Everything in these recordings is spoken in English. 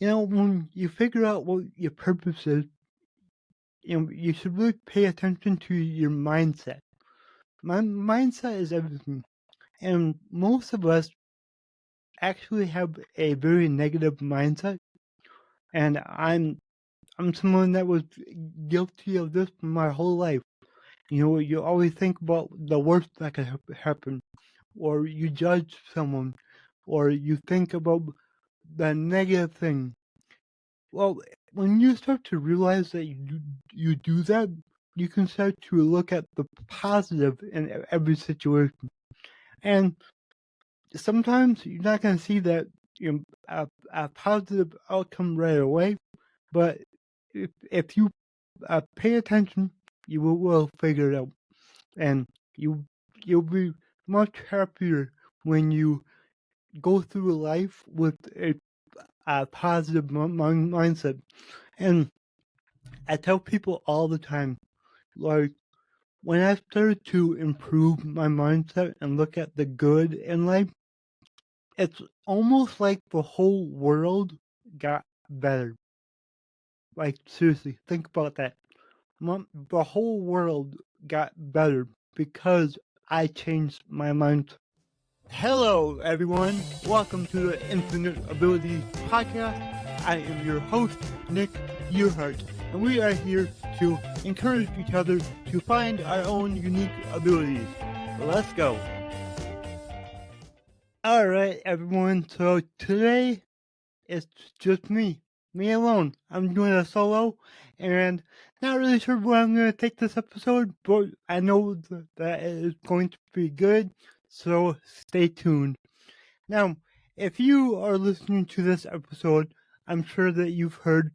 When you figure out what your purpose is, you should really pay attention to your mindset. My mindset is everything. And most of us actually have a very negative mindset. And I'm someone that was guilty of this my whole life. You always think about the worst that could happen, or you judge someone, or you think about the negative thing. Well, when you start to realize that you do that, you can start to look at the positive in every situation. And sometimes you're not going to see that a positive outcome right away, but if you pay attention, you will figure it out, and you'll be much happier when you go through life with a positive mindset. And I tell people all the time, like, when I started to improve my mindset and look at the good in life, it's almost like the whole world got better. Like, seriously, think about that. The whole world got better because I changed my mind. Hello, everyone. Welcome to the Infinite Abilities Podcast. I am your host, Nick Yerhart, and we are here to encourage each other to find our own unique abilities. Let's go. All right, everyone. So today it's just me alone. I'm doing a solo, and not really sure where I'm going to take this episode, but I know that it is going to be good, so stay tuned. Now, if you are listening to this episode, I'm sure that you've heard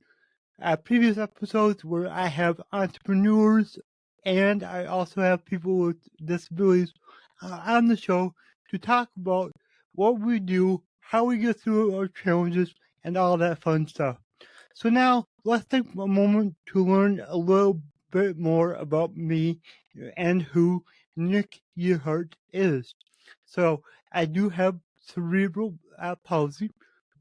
previous episodes where I have entrepreneurs and I also have people with disabilities on the show to talk about what we do, how we get through our challenges, and all that fun stuff. So now, let's take a moment to learn a little bit more about me and who Nick Yerhart is. So, I do have cerebral palsy,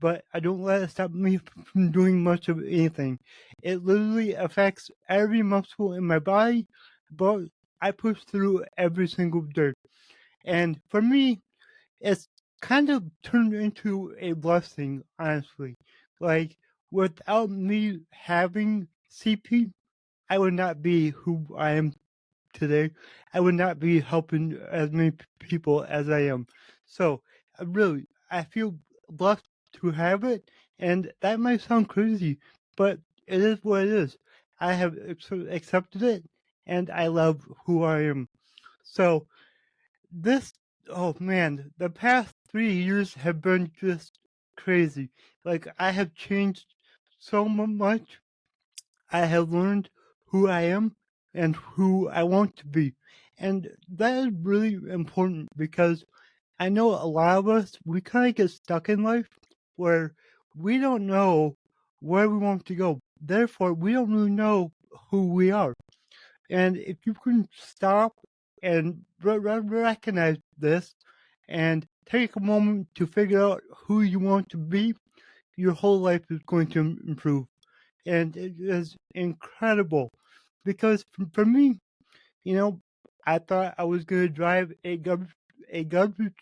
but I don't let it stop me from doing much of anything. It literally affects every muscle in my body, but I push through every single day. And for me, it's kind of turned into a blessing, honestly. Like, without me having CP, I would not be who I am today. I would not be helping as many people as I am. So, really, I feel blessed to have it, and that might sound crazy, but it is what it is. I have accepted it, and I love who I am. So, this, oh man, the past 3 years have been just crazy. Like, I have changed so much. I have learned who I am and who I want to be. And that is really important because I know a lot of us, we kind of get stuck in life where we don't know where we want to go. Therefore, we don't really know who we are. And if you can stop and recognize this and take a moment to figure out who you want to be, your whole life is going to improve. And it is incredible because for me, I thought I was going to drive a garbage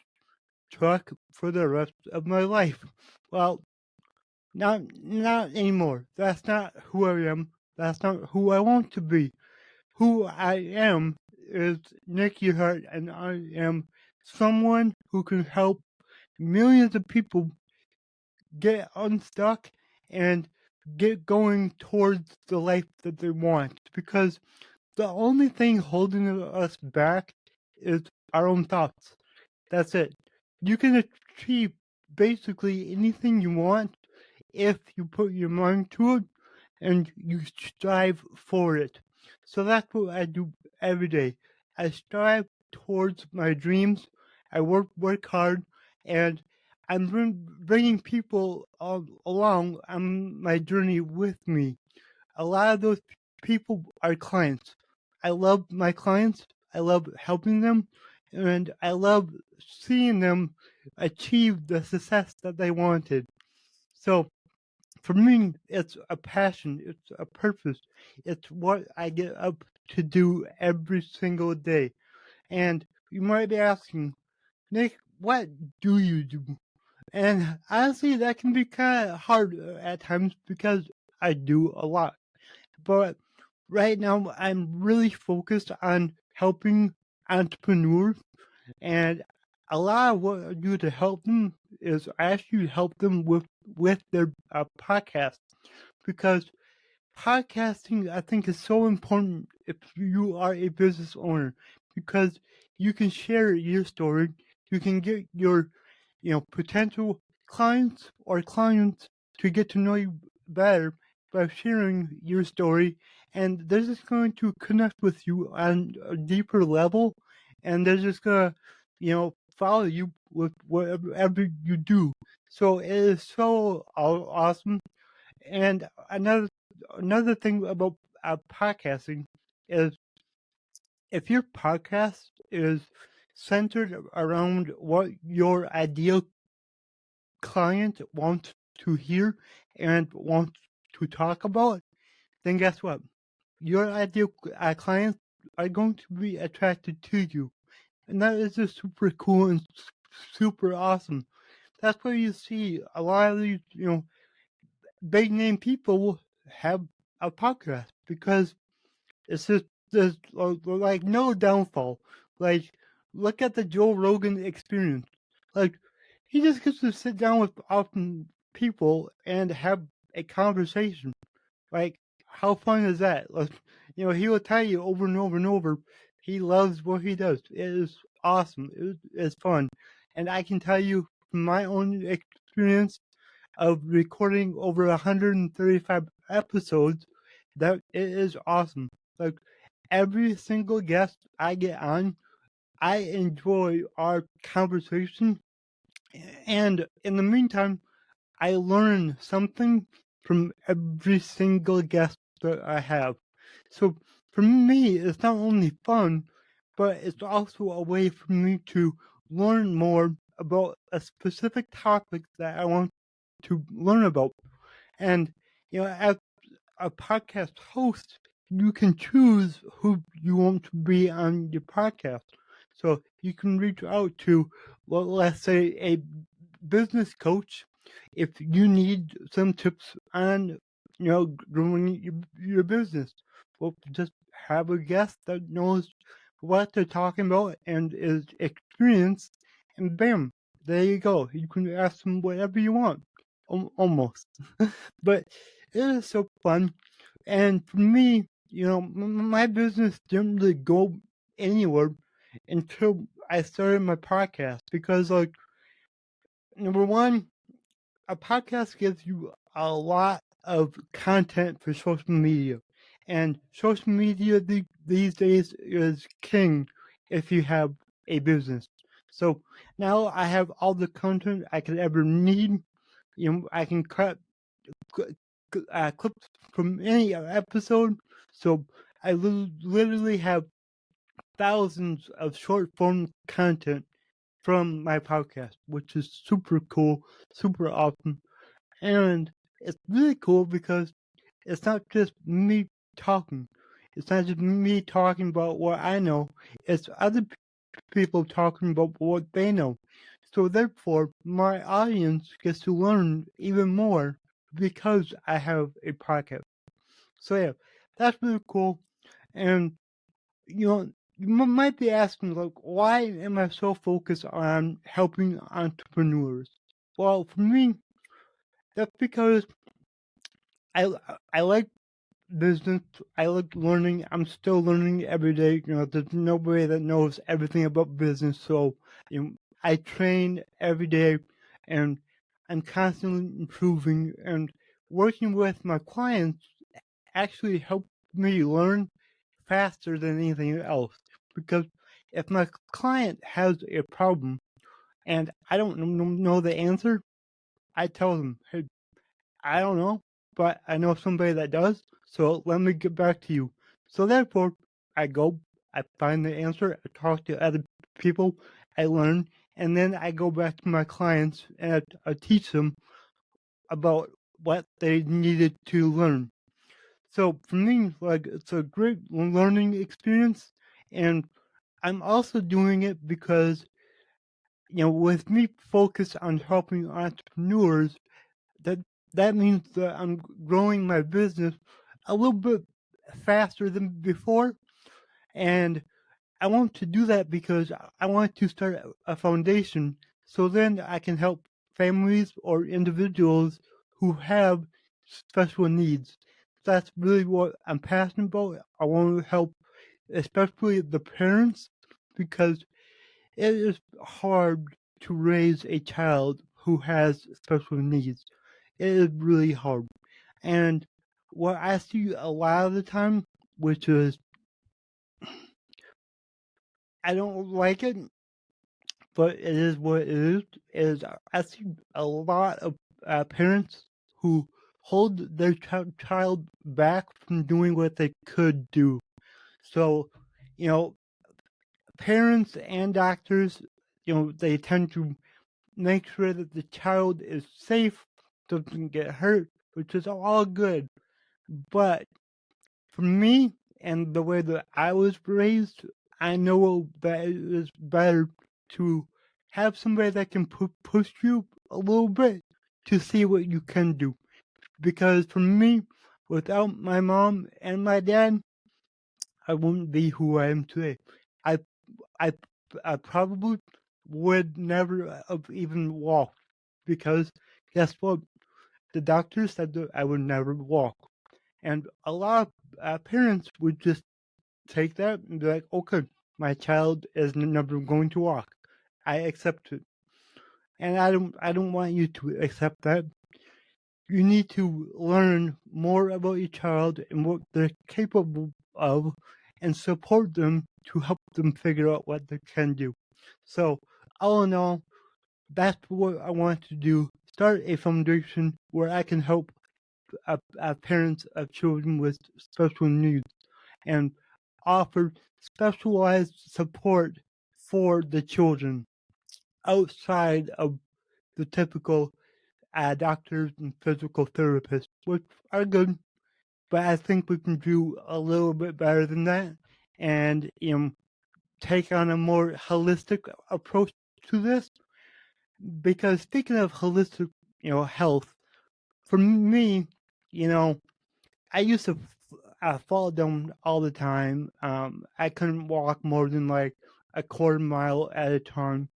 truck for the rest of my life. Well, not anymore. That's not who I am. That's not who I want to be. Who I am is Nick Yerhart, and I am someone who can help millions of people get unstuck and get going towards the life that they want. Because the only thing holding us back is our own thoughts. That's it. You can achieve basically anything you want if you put your mind to it and you strive for it. So that's what I do every day. I strive towards my dreams. I work hard, and I'm bringing people along on my journey with me. A lot of those people are clients. I love my clients. I love helping them, and I love seeing them achieve the success that they wanted. So for me, it's a passion, it's a purpose, it's what I get up to do every single day. And you might be asking, Nick, what do you do? And honestly, that can be kind of hard at times because I do a lot. But right now, I'm really focused on helping entrepreneurs, and a lot of what I do to help them is I actually help them with their podcast, because podcasting, I think, is so important if you are a business owner, because you can share your story, you can get your, potential clients to get to know you better by sharing your story, and they're just going to connect with you on a deeper level, and they're just gonna, follow you with whatever you do. So it is so awesome. And another thing about podcasting is, if your podcast is centered around what your ideal client wants to hear and wants to talk about, then guess what? Your ideal clients are going to be attracted to you. And that is just super cool and super awesome. That's why you see a lot of these, big name people have a podcast, because it's just there's like no downfall. Like, look at the Joe Rogan experience. Like, he just gets to sit down with often people and have a conversation. Like, how fun is that? Like, he will tell you over and over and over he loves what he does. It is awesome. It's fun. And I can tell you from my own experience of recording over 135 episodes that it is awesome. Like, every single guest I get on, I enjoy our conversation. And in the meantime, I learn something from every single guest that I have. So for me, it's not only fun, but it's also a way for me to learn more about a specific topic that I want to learn about. And, as a podcast host, you can choose who you want to be on your podcast. So you can reach out to, well, let's say, a business coach if you need some tips on, growing your business. Well, just have a guest that knows what they're talking about and is experienced, and bam, there you go. You can ask them whatever you want, almost. But it is so fun. And for me, my business didn't really go anywhere until I started my podcast, because, like, number one, a podcast gives you a lot of content for social media. And social media these days is king if you have a business. So now I have all the content I could ever need. I can cut clips from any episode. So I literally have thousands of short form content from my podcast, which is super cool, super awesome. And it's really cool because it's not just me talking. It's not just me talking about what I know. It's other people talking about what they know. So therefore, my audience gets to learn even more because I have a podcast. So yeah, that's really cool. And, you might be asking, like, why am I so focused on helping entrepreneurs? Well, for me, that's because I I like business. I like learning. I'm still learning every day. There's nobody that knows everything about business. So, I train every day, and I'm constantly improving. And working with my clients actually helps me learn faster than anything else. Because if my client has a problem and I don't know the answer, I tell them, hey, I don't know, but I know somebody that does, so let me get back to you. So therefore, I go, I find the answer, I talk to other people, I learn, and then I go back to my clients and I teach them about what they needed to learn. So for me, like, it's a great learning experience, and I'm also doing it because, with me focused on helping entrepreneurs, that that means that I'm growing my business a little bit faster than before, and I want to do that because I want to start a foundation so then I can help families or individuals who have special needs. That's really what I'm passionate about. I want to help, especially the parents, because it is hard to raise a child who has special needs. It is really hard. And what I see a lot of the time, which is I don't like it, but it is what it is I see a lot of parents who hold their child back from doing what they could do. So, you know, parents and doctors, they tend to make sure that the child is safe, doesn't get hurt, which is all good. But for me and the way that I was raised, I know that it is better to have somebody that can push you a little bit to see what you can do. Because for me, without my mom and my dad, I wouldn't be who I am today. I I I probably would never have even walked because guess what? The doctor said that I would never walk. And a lot of parents would just take that and be like, okay, my child is never going to walk. I accept it. And I don't want you to accept that. You need to learn more about your child and what they're capable of and support them to help them figure out what they can do. So, all in all, that's what I want to do. Start a foundation where I can help parents of children with special needs and offer specialized support for the children outside of the typical doctors and physical therapists, which are good, but I think we can do a little bit better than that and, take on a more holistic approach to this. Because speaking of holistic, health, for me, you know, I used to fall down all the time. I couldn't walk more than like a quarter mile at a time.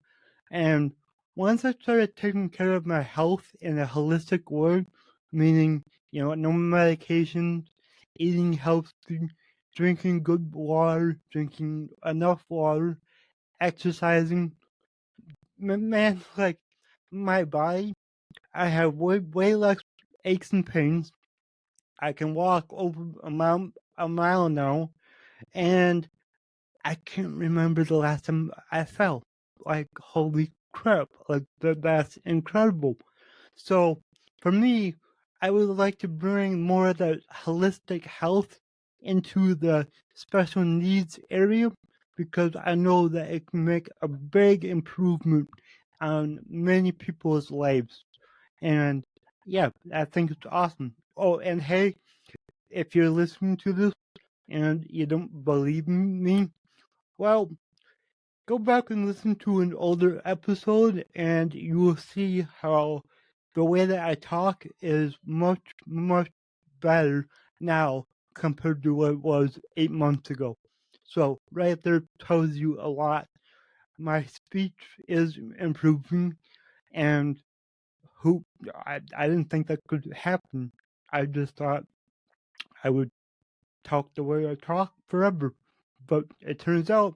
And once I started taking care of my health in a holistic way, meaning, no medication, eating healthy, drinking good water, drinking enough water, exercising, man, like my body, I have way less aches and pains. I can walk over a mile now, and I can't remember the last time I fell. Like, holy crap, like that's incredible. So for me, I would like to bring more of the holistic health into the special needs area because I know that it can make a big improvement on many people's lives. And yeah, I think it's awesome. Oh, and hey, if you're listening to this and you don't believe me, well, go back and listen to an older episode and you will see how the way that I talk is much, much better now compared to what it was 8 months ago. So, right there tells you a lot. My speech is improving, and I didn't think that could happen. I just thought I would talk the way I talk forever. But it turns out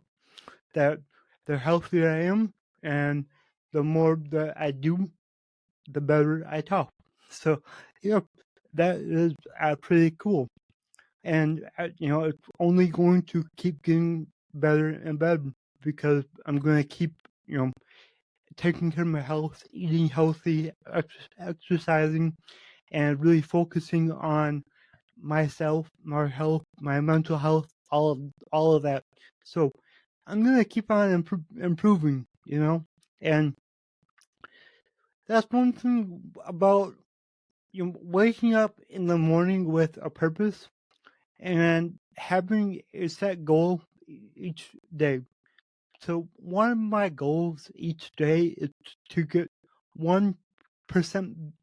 that the healthier I am and the more that I do, the better I talk. So, yeah, that is pretty cool. And, it's only going to keep getting better and better because I'm going to keep, taking care of my health, eating healthy, exercising, and really focusing on myself, my health, my mental health, all of that. So I'm gonna keep on improving, and that's one thing about waking up in the morning with a purpose and having a set goal each day. So one of my goals each day is to get 1%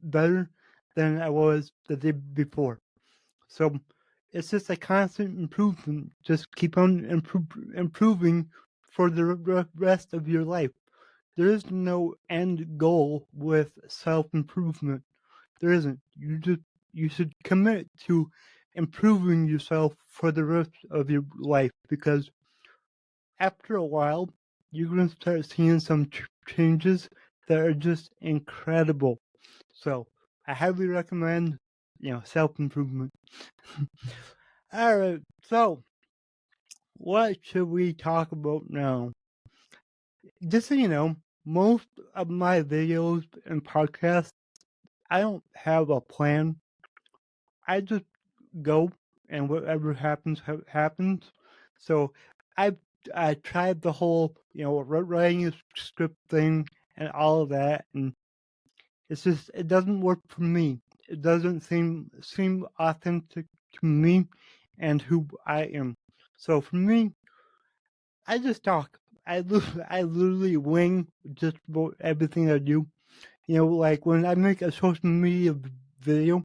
better than I was the day before. So it's just a constant improvement. Just keep on improving for the rest of your life. There is no end goal with self-improvement. There isn't. You should commit to improving yourself for the rest of your life, because after a while, you're going to start seeing some changes that are just incredible. So I highly recommend, self-improvement. All right. So what should we talk about now? Just so you know, most of my videos and podcasts, I don't have a plan. I just go, and whatever happens, happens. So I tried the whole, writing a script thing and all of that, and it's just, it doesn't work for me. It doesn't seem authentic to me and who I am. So for me, I just talk. I literally wing just about everything I do. Like when I make a social media video,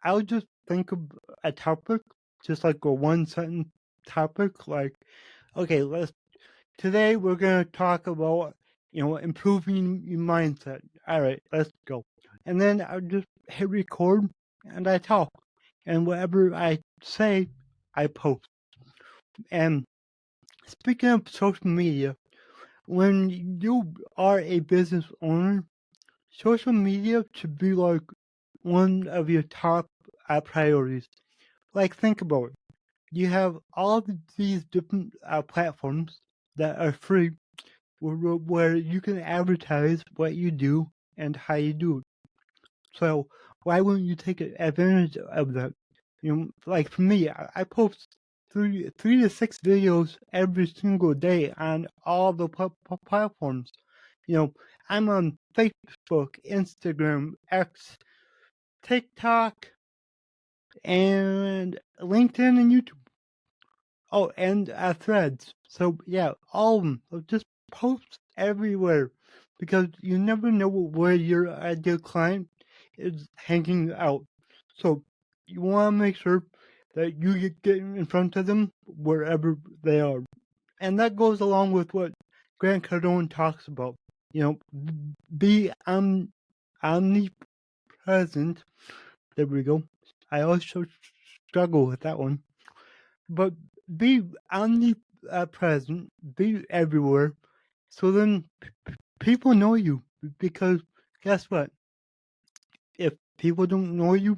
I'll just think of a topic, just like a one sentence topic. Like, okay, today we're gonna talk about, improving your mindset. All right, let's go. And then I'll just hit record and I talk. And whatever I say, I post. And speaking of social media, when you are a business owner, social media should be like one of your top priorities. Like, think about it. You have all of these different platforms that are free, where you can advertise what you do and how you do it. So why wouldn't you take advantage of that? Like for me, I post three to six videos every single day on all the platforms. I'm on Facebook, Instagram, X, TikTok, and LinkedIn and YouTube. Oh, and Threads. So yeah, all of them. So just post everywhere, because you never know where your ideal client is hanging out. So you want to make sure that you get in front of them wherever they are. And that goes along with what Grant Cardone talks about. Be omnipresent. There we go. I also struggle with that one. But be omnipresent, be everywhere, so then people know you. Because guess what? If people don't know you,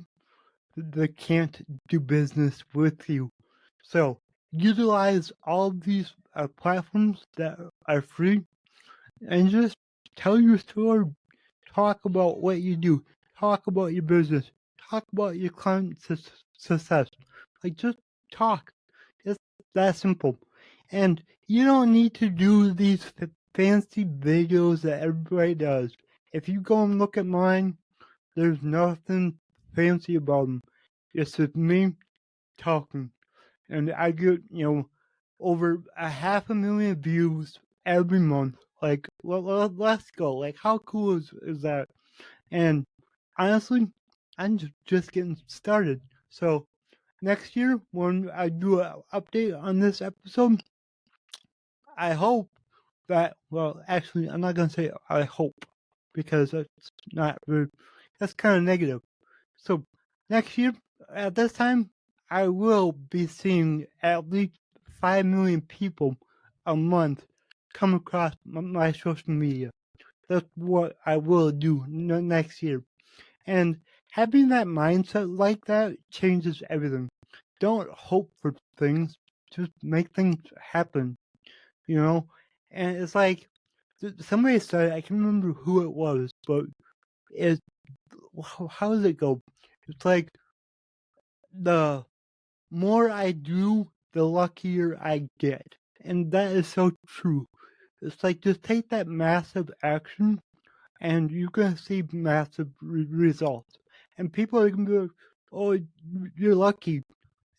they can't do business with you. So utilize all these platforms that are free, and just tell your story. Talk about what you do. Talk about your business. Talk about your client success. Like, just talk. It's that simple. And you don't need to do these fancy videos that everybody does. If you go and look at mine, there's nothing fancy about them. It's just me talking. And I get, over 500,000 views every month. Like, let's go. Like, how cool is that? And honestly, I'm just getting started. So next year, when I do an update on this episode, I hope that, well, actually, I'm not going to say I hope, because that's kind of negative. So next year, at this time, I will be seeing at least 5 million people a month come across my social media. That's what I will do next year. And having that mindset like that changes everything. Don't hope for things, just make things happen, you know? And it's like, somebody said, I can't remember who it was, but it, how does it go? It's like, the more I do, the luckier I get. And that is so true. It's like, just take that massive action and you're going to see massive results. And people are gonna be like, "Oh, you're lucky."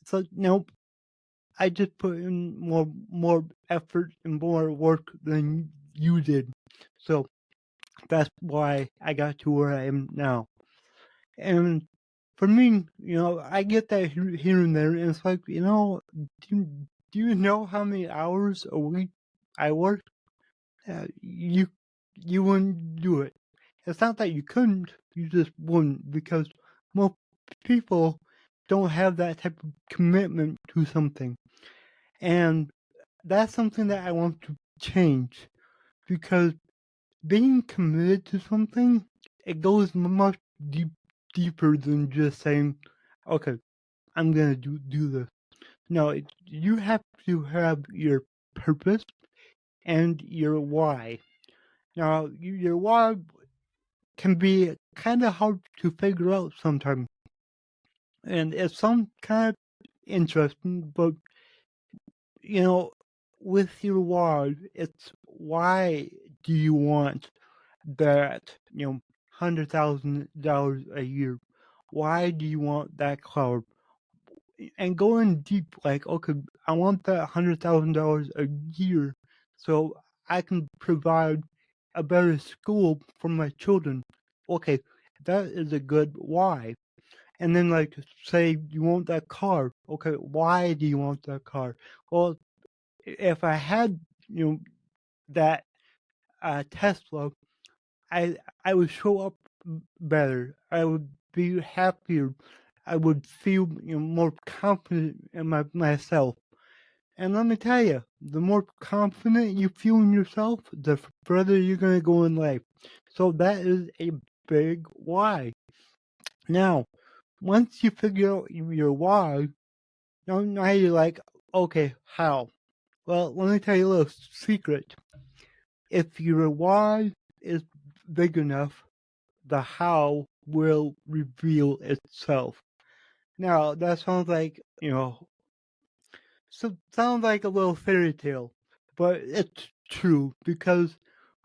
It's like, nope. I just put in more effort and more work than you did. So that's why I got to where I am now. And for me, I get that here and there, and it's like, do you know how many hours a week I work? You wouldn't do it. It's not that you couldn't, you just wouldn't, because most people don't have that type of commitment to something. And that's something that I want to change, because being committed to something, it goes much deeper than just saying, okay, I'm gonna do this. No, you have to have your purpose and your why. Now, your why can be kind of hard to figure out sometimes, and it's some kind of interesting, but with your why, it's why do you want that, $100,000 a year? Why do you want that car? And going deep, like, okay, I want that $100,000 a year so I can provide a better school for my children. Okay, that is a good why. And then, like, say you want that car. Okay, why do you want that car? Well, if I had, that Tesla, I would show up better. I would be happier. I would feel, more confident in myself. And let me tell you, the more confident you feel in yourself, the further you're gonna go in life. So that is a big why. Now, once you figure out your why, now you're like, okay, how? Well, let me tell you a little secret. If your why is big enough, the how will reveal itself. Now, that sounds like, sounds like a little fairy tale, but it's true, because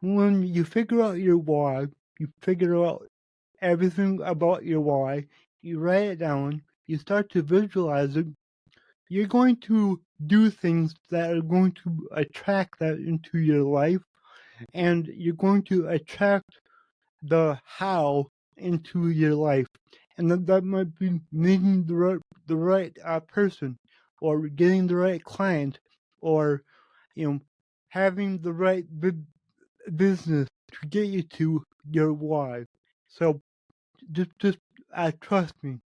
when you figure out your why, you figure out everything about your why, you write it down, you start to visualize it, you're going to do things that are going to attract that into your life, and you're going to attract the how into your life. And that might be meeting the right person, or getting the right client, or having the right business to get you to your why. So just trust me.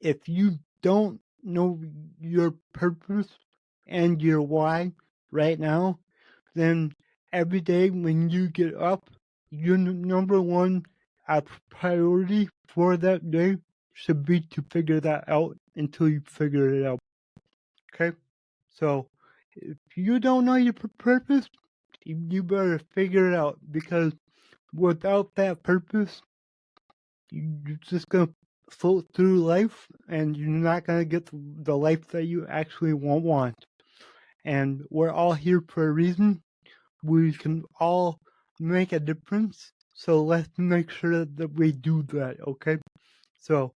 If you don't know your purpose and your why right now, then every day when you get up, your number one priority for that day should be to figure that out until you figure it out. Okay? So, if you don't know your purpose, you better figure it out, because without that purpose, you're just going to float through life, and you're not going to get the life that you actually want. And we're all here for a reason. We can all make a difference. So let's make sure that we do that, okay? So,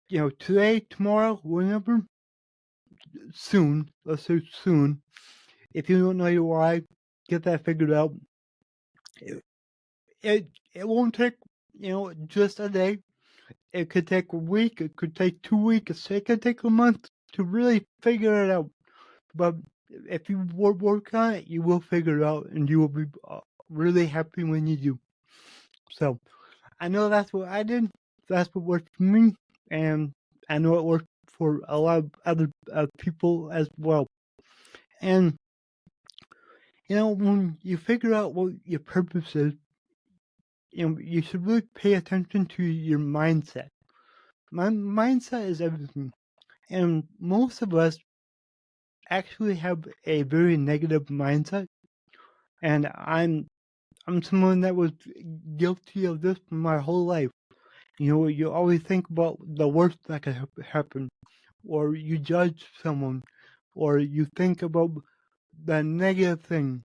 today, tomorrow, whenever, soon, let's say soon, if you don't know your why, get that figured out. It won't take, just a day. It could take a week, it could take 2 weeks, it could take a month to really figure it out. But if you work on it, you will figure it out, and you will be really happy when you do. So, I know that's what I did. That's what worked for me, and I know it worked for a lot of other people as well. And when you figure out what your purpose is, you should really pay attention to your mindset. My mindset is everything, and most of us actually have a very negative mindset. And I'm someone that was guilty of this my whole life. You always think about the worst that could happen, or you judge someone, or you think about the negative thing.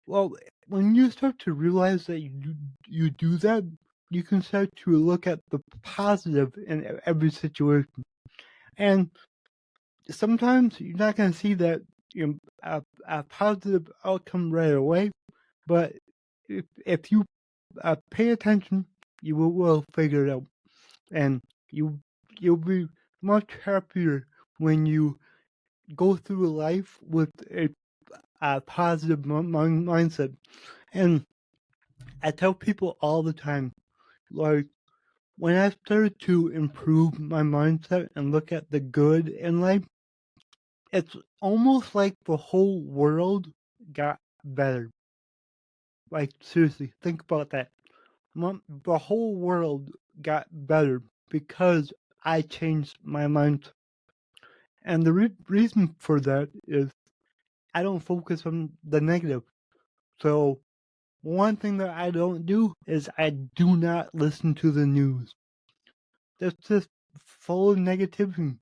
Well, when you start to realize that you do that, you can start to look at the positive in every situation. And sometimes you're not going to see that a positive outcome right away, but if you pay attention, you will figure it out, and you'll be much happier when you go through life with a positive mindset. And I tell people all the time, like, when I started to improve my mindset and look at the good in life, it's almost like the whole world got better. Like, seriously, think about that. The whole world got better because I changed my mindset. And the reason for that is I don't focus on the negative. So, one thing that I don't do is I do not listen to the news. That's just full of negativity.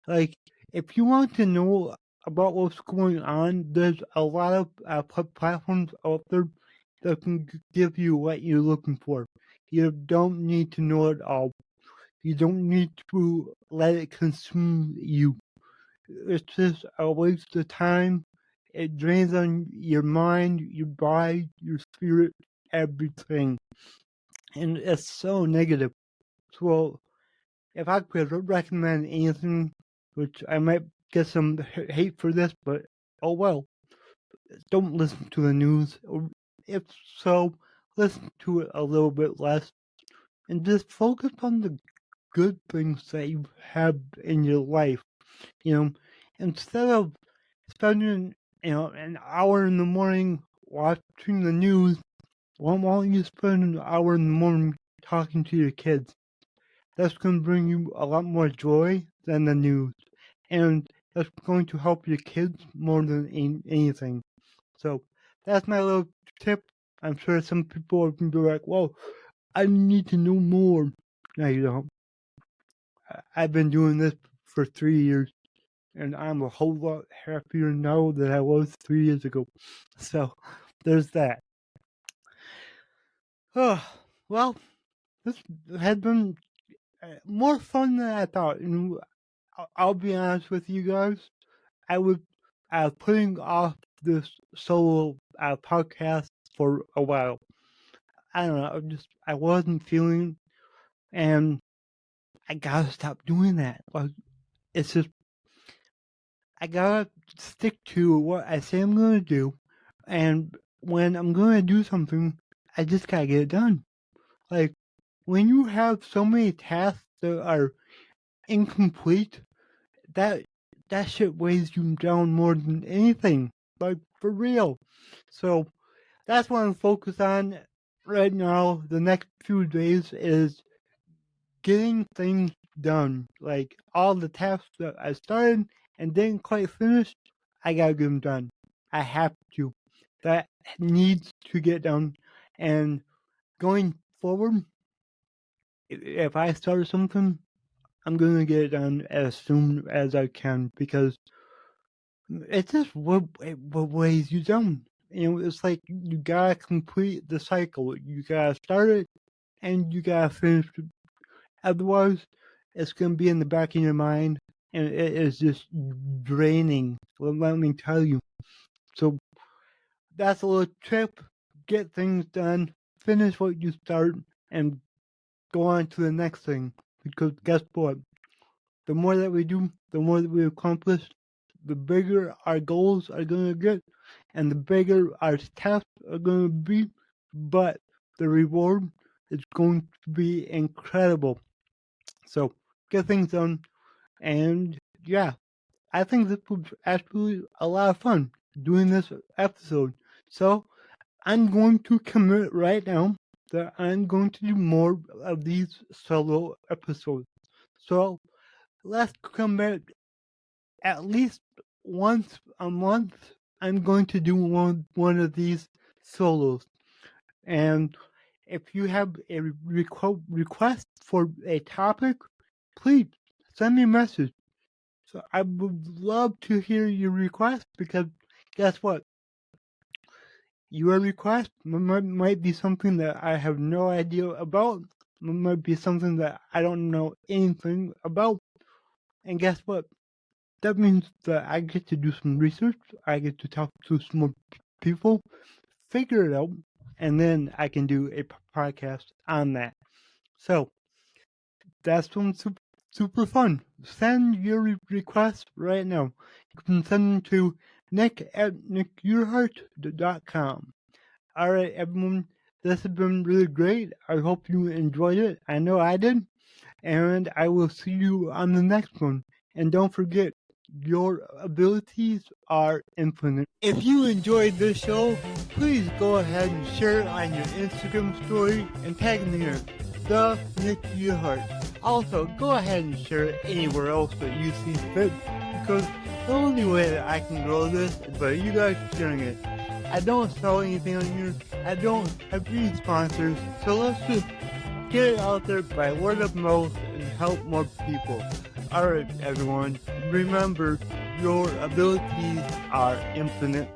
Like, if you want to know about what's going on, there's a lot of platforms out there that can give you what you're looking for. You don't need to know it all. You don't need to let it consume you. It's just a waste of time. It drains on your mind, your body, your spirit, everything. And it's so negative. So, if I could recommend anything, which I might get some hate for this, but oh well, don't listen to the news. Or if so, listen to it a little bit less and just focus on the good things that you have in your life. You know, instead of spending an hour in the morning watching the news, why don't you spend an hour in the morning talking to your kids? That's going to bring you a lot more joy than the news. And that's going to help your kids more than anything. So that's my little tip. I'm sure some people are going to be like, whoa, I need to know more. No, you don't. I've been doing this for 3 years, and I'm a whole lot happier now than I was 3 years ago. So there's that. Oh, well, this has been more fun than I thought. And I'll be honest with you guys. I was putting off this solo podcast for a while. I don't know. I wasn't feeling, and I gotta stop doing that. Like, it's just I gotta stick to what I say I'm gonna do, and when I'm gonna do something, I just gotta get it done. Like, when you have so many tasks that are incomplete, that that shit weighs you down more than anything. Like, for real. So that's what I'm focused on right now. The next few days is getting things done. Like, all the tasks that I started and didn't quite finish, I gotta get them done. I have to. That needs to get done. And going forward, if I start something, I'm gonna get it done as soon as I can, because it's just what weighs you down. It's like you gotta complete the cycle. You gotta start it and you gotta finish it. Otherwise, it's gonna be in the back of your mind, and it is just draining. Let me tell you. So that's a little tip. Get things done. Finish what you start, and go on to the next thing. Because guess what? The more that we do, the more that we accomplish, the bigger our goals are going to get, and the bigger our tasks are going to be, but the reward is going to be incredible. So get things done, and yeah, I think this was actually a lot of fun doing this episode. So I'm going to commit right now that I'm going to do more of these solo episodes. So let's commit at least once a month. I'm going to do one of these solos. And if you have a request for a topic, please send me a message. So I would love to hear your request, because guess what? your request might be something that I have no idea about. Might be something that I don't know anything about. And guess what? That means that I get to do some research. I get to talk to some more people, figure it out, and then I can do a podcast on that. So that's one super fun. Send your requests right now. You can send them to nick@nickyerhart.com. All right, everyone. This has been really great. I hope you enjoyed it. I know I did. And I will see you on the next one. And don't forget, your abilities are infinite. If you enjoyed this show, please go ahead and share it on your Instagram story and tag me in it, the Nick Yerhart. Also, go ahead and share it anywhere else that you see fit, because the only way that I can grow this is by you guys sharing it. I don't sell anything on here. I don't have any sponsors, so let's just get it out there by word of mouth and help more people. Alright, everyone, remember, your abilities are infinite.